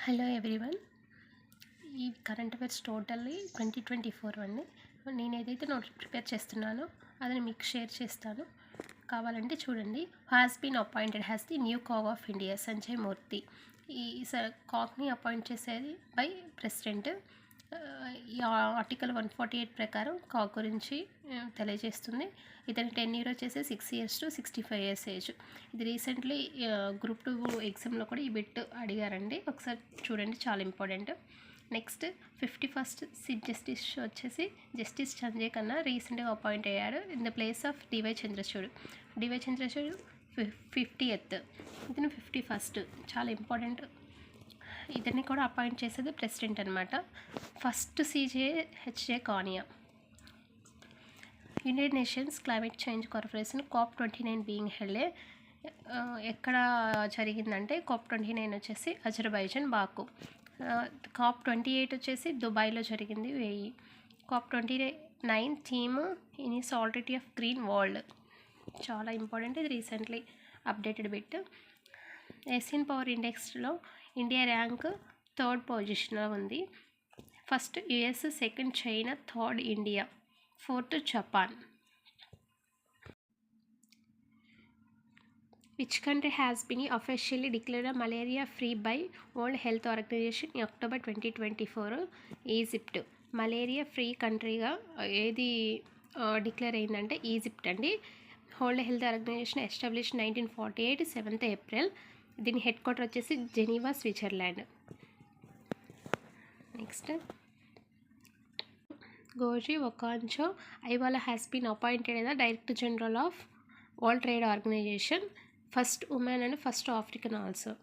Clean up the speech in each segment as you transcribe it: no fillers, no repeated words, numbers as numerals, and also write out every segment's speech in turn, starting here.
Hello everyone. ఈ current affairs totally 2024 అండి. నేను ఏదైతే నోట్స్ ప్రిపేర్ చేస్తున్నానో అది మీకు షేర్ చేస్తాను, కావాలంటే చూడండి. Has been appointed has the new CAG of India Sanjay Murthy. ఈ కాగ్ని అపాయింట్ చేసేది బై ప్రెసిడెంట్. ఈ ఆర్టికల్ 148 ప్రకారం కాగ్ గురించి తెలియజేస్తుంది. ఇతని టెన్యూర్ వచ్చేసి 6 years to 65 years ఏజ్. ఇది రీసెంట్లీ గ్రూప్ 2 ఎగ్జామ్లో కూడా ఈ బిట్ అడిగారండి, ఒకసారి చూడండి, చాలా important. Next 51st chief justice వచ్చేసి జస్టిస్ సంజయ్ ఖన్నా రీసెంట్గా అపాయింట్ అయ్యాడు in the place of DY Chandrachud. DY Chandrachud 50th, ఇతను 51st, చాలా ఇంపార్టెంట్. ఇతన్ని కూడా అపాయింట్ చేసేది ప్రెసిడెంట్ అనమాట. First CJ HJ Kania. United Nations climate change corporation COP29 being held. ఎక్కడ జరిగిందంటే COP29 వచ్చేసి అజర్బైజాన్ బాకు. COP28 వచ్చేసి దుబాయ్లో జరిగింది 1000. COP29 theme inequality of green world, చాలా ఇంపార్టెంట్. ఇది recently updated bit. Asian power ఇండెక్స్లో ఇండియా ర్యాంక్ 3rd పొజిషన్లో ఉంది. First US, second China, third India, 4th Japan. Which country has been officially declared malaria free by world health organization in October 2024? Egypt. Malaria free కంట్రీగా ఏది declare అయిందంటే Egypt అండి. World health organization establish 1948 7th April. దీని headquarter వచ్చేసి Geneva, Switzerland. Next goji ఒకాంచో Iweala has been appointed the director general of world trade organization, first women and first African also.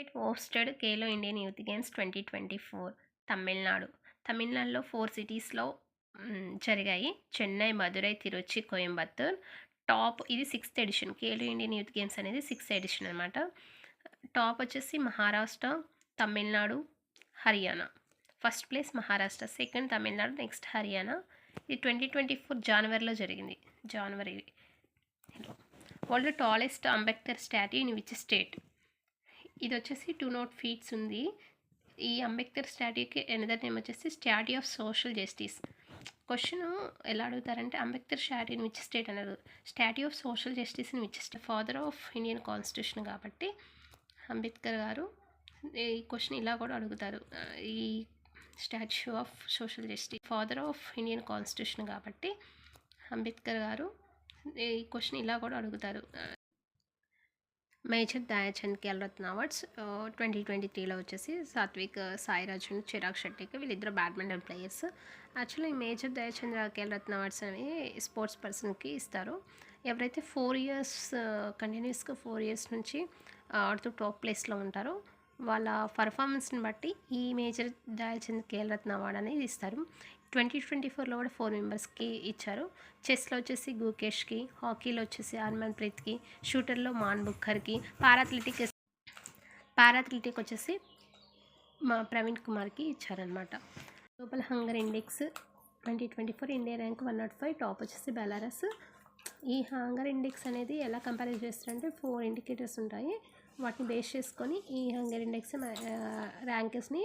It hosted Khelo Indian youth games 2024. తమిళనాడులో 4 cities-లో జరిగాయి: Chennai, Madurai, Tiruchi, Coimbatore. Top ఇది 6th edition. Khelo Indian youth games అనేది 6th edition అనమాట. Top వచ్చేసి Maharashtra, Tamil Nadu, Haryana. First place Maharashtra, second Tamil Nadu, next Haryana. ఇది 2024 జనవరిలో జరిగింది. World tallest Ambedkar statue in which state? ఇది వచ్చేసి 200 feet ఉంది. ఈ అంబేద్కర్ స్టాట్యూకి ఎనదర్ నేమ్ వచ్చేసి statue of social justice. Question ఎలా అడుగుతారంటే Ambedkar statue in which state అనేది, statue of social justice in which state. Father of Indian constitution కాబట్టి అంబేద్కర్ గారు. ఈ క్వశ్చన్ ఇలా కూడా అడుగుతారు, ఈ statue of social justice father of Indian constitution కాబట్టి అంబేద్కర్ గారు. ఈ క్వశ్చన్ ఇలా కూడా అడుగుతారు. మేజర్ ధ్యాన్చంద్ ఖేల్రత్న అవార్డ్స్ 2023లో వచ్చేసి సాత్విక్ సాయిరాజ్, చిరాగ్ షెట్టికి, వీళ్ళిద్దరు badminton players. Actually major Dhyanchand Khel Ratna awards అనేవి స్పోర్ట్స్ పర్సన్కి ఇస్తారు ఎవరైతే 4 years కంటిన్యూస్గా 4 years నుంచి ఆడుతూ టాప్ ప్లేస్లో ఉంటారో వాళ్ళ పర్ఫార్మెన్స్ని బట్టి ఈ మేజర్ ధ్యాన్చంద్ ఖేల్రత్న అవార్డు అనేది ఇస్తారు. 2024లో కూడా 4 మెంబర్స్కి ఇచ్చారు. చెస్లో వచ్చేసి గుకేష్కి, హాకీలో వచ్చేసి హర్మన్ ప్రీత్కి, షూటర్లో మాన్ బుక్కర్కి, పారాథ్లెటిక్ వచ్చేసి ప్రవీణ్ కుమార్కి ఇచ్చారనమాట. Global hunger index 2024 India rank 105, top వచ్చేసి బెలారస్. ఈ హంగర్ ఇండెక్స్ అనేది ఎలా కంపేర్ చేస్తారంటే 4 indicators ఉంటాయి, వాటిని బేస్ చేసుకొని ఈ హంగర్ ఇండెక్స్ ర్యాంక్స్ని